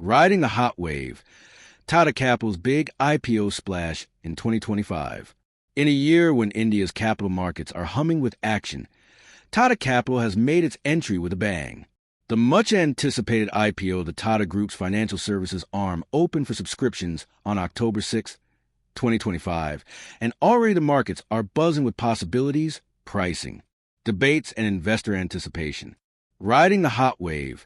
Riding the hot wave, Tata Capital's big IPO splash in 2025. In a year when India's capital markets are humming with action, Tata Capital has made its entry with a bang. The much-anticipated IPO of the Tata Group's financial services arm opened for subscriptions on October 6, 2025, and already the markets are buzzing with possibilities, pricing, debates, and investor anticipation. Riding the hot wave,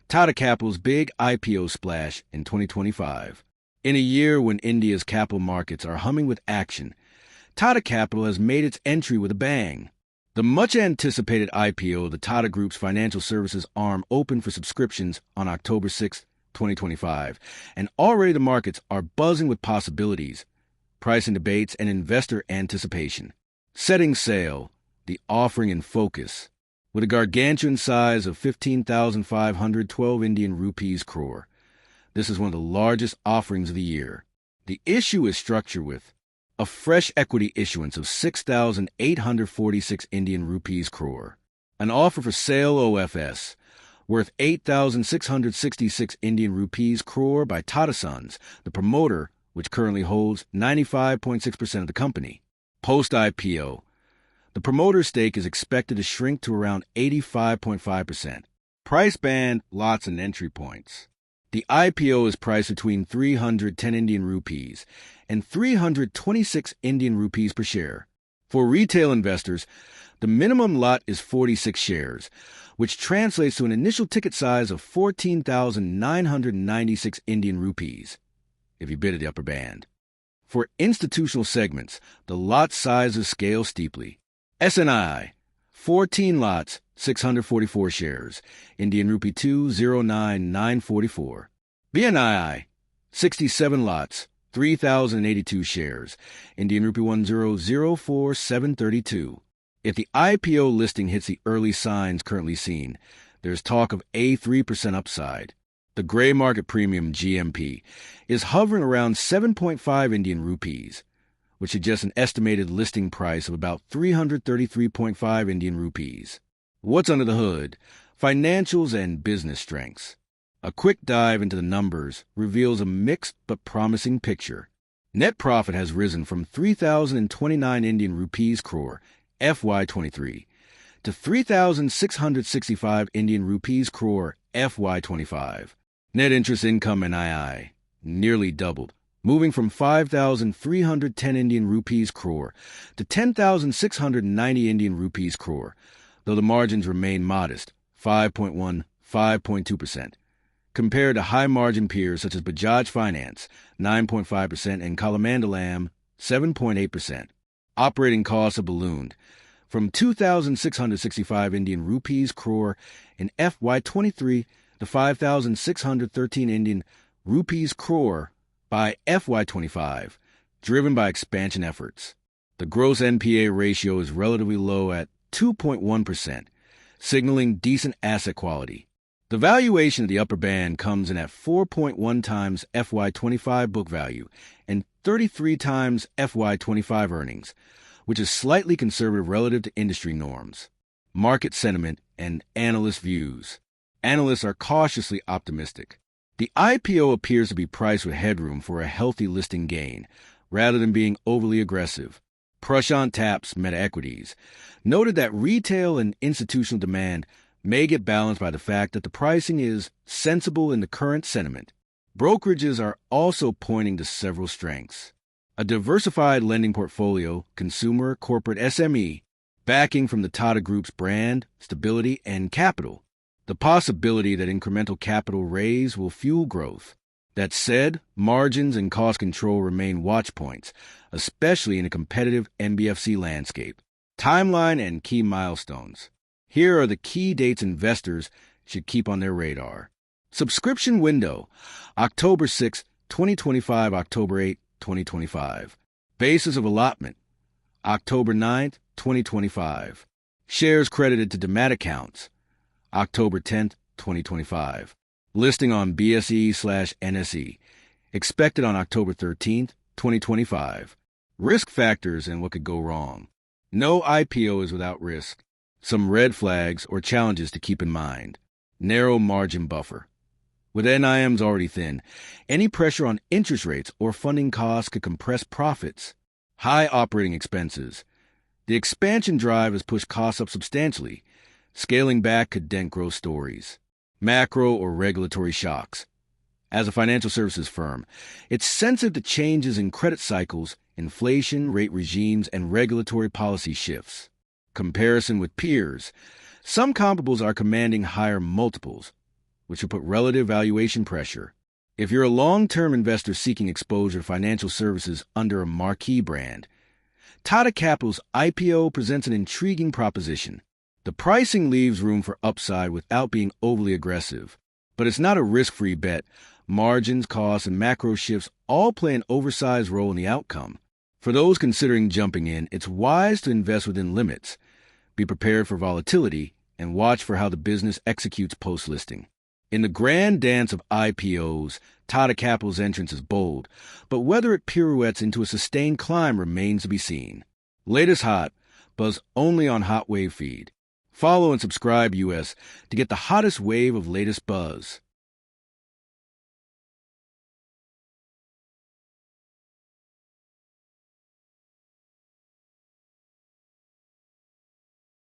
Tata Capital's big IPO splash in 2025. In a year when India's capital markets are humming with action, Tata Capital has made its entry with a bang. The much-anticipated IPO of the Tata Group's financial services arm opened for subscriptions on October 6, 2025, and already the markets are buzzing with possibilities, pricing debates, and investor anticipation. Setting sail, the offering in focus, with a gargantuan size of 15,512 Indian rupees crore. This is one of the largest offerings of the year. The issue is structured with a fresh equity issuance of 6,846 Indian rupees crore, an offer for sale OFS worth 8,666 Indian rupees crore by Tata Sons, the promoter, which currently holds 95.6% of the company. Post-IPO, the promoter's stake is expected to shrink to around 85.5%. Price band, lots, and entry points. The IPO is priced between 310 Indian rupees and 326 Indian rupees per share. For retail investors, the minimum lot is 46 shares, which translates to an initial ticket size of 14,996 Indian rupees, if you bid at the upper band. For institutional segments, the lot sizes scale steeply. SNI, 14 lots, 644 shares, Indian rupee 209,944. BNII, 67 lots, 3,082 shares, Indian rupee 1,004,732. If the IPO listing hits the early signs currently seen, there's talk of a 3% upside. The gray market premium GMP is hovering around 7.5 Indian rupees, which suggests an estimated listing price of about 333.5 Indian rupees. What's under the hood? Financials and business strengths. A quick dive into the numbers reveals a mixed but promising picture. Net profit has risen from 3,029 Indian rupees crore FY23 to 3,665 Indian rupees crore FY25. Net interest income NII nearly doubled, moving from 5,310 Indian rupees crore to 10,690 Indian rupees crore, though the margins remain modest, 5.1, 5.2%, compared to high-margin peers such as Bajaj Finance, 9.5%, and Kalamandalam, 7.8%. Operating costs have ballooned from 2,665 Indian rupees crore in FY23 to 5,613 Indian rupees crore by FY25, driven by expansion efforts. The gross NPA ratio is relatively low at 2.1%, signaling decent asset quality. The valuation of the upper band comes in at 4.1 times FY25 book value and 33 times FY25 earnings, which is slightly conservative relative to industry norms. Market sentiment and analyst views. Analysts are cautiously optimistic. The IPO appears to be priced with headroom for a healthy listing gain, rather than being overly aggressive. Prashant Tap's Meta Equities noted that retail and institutional demand may get balanced by the fact that the pricing is sensible in the current sentiment. Brokerages are also pointing to several strengths. A diversified lending portfolio, consumer, corporate, SME, backing from the Tata Group's brand, stability, and capital. The possibility that incremental capital raise will fuel growth. That said, margins and cost control remain watch points, especially in a competitive NBFC landscape. Timeline and key milestones. Here are the key dates investors should keep on their radar. Subscription window, October 6, 2025, October 8, 2025. Basis of allotment, October 9, 2025. Shares credited to demat accounts, October 10, 2025. Listing on BSE/NSE. Expected on October 13, 2025. Risk factors and what could go wrong. No IPO is without risk. Some red flags or challenges to keep in mind. Narrow margin buffer. With NIMs already thin, any pressure on interest rates or funding costs could compress profits. High operating expenses. The expansion drive has pushed costs up substantially. Scaling back could dent growth stories. Macro or regulatory shocks. As a financial services firm, it's sensitive to changes in credit cycles, inflation, rate regimes, and regulatory policy shifts. Comparison with peers. Some comparables are commanding higher multiples, which will put relative valuation pressure. If you're a long-term investor seeking exposure to financial services under a marquee brand, Tata Capital's IPO presents an intriguing proposition. The pricing leaves room for upside without being overly aggressive, but it's not a risk-free bet. Margins, costs, and macro shifts all play an oversized role in the outcome. For those considering jumping in, it's wise to invest within limits, be prepared for volatility, and watch for how the business executes post-listing. In the grand dance of IPOs, Tata Capital's entrance is bold, but whether it pirouettes into a sustained climb remains to be seen. Latest Hot, buzz only on Hot Wave feed. Follow and subscribe US to get the hottest wave of latest buzz.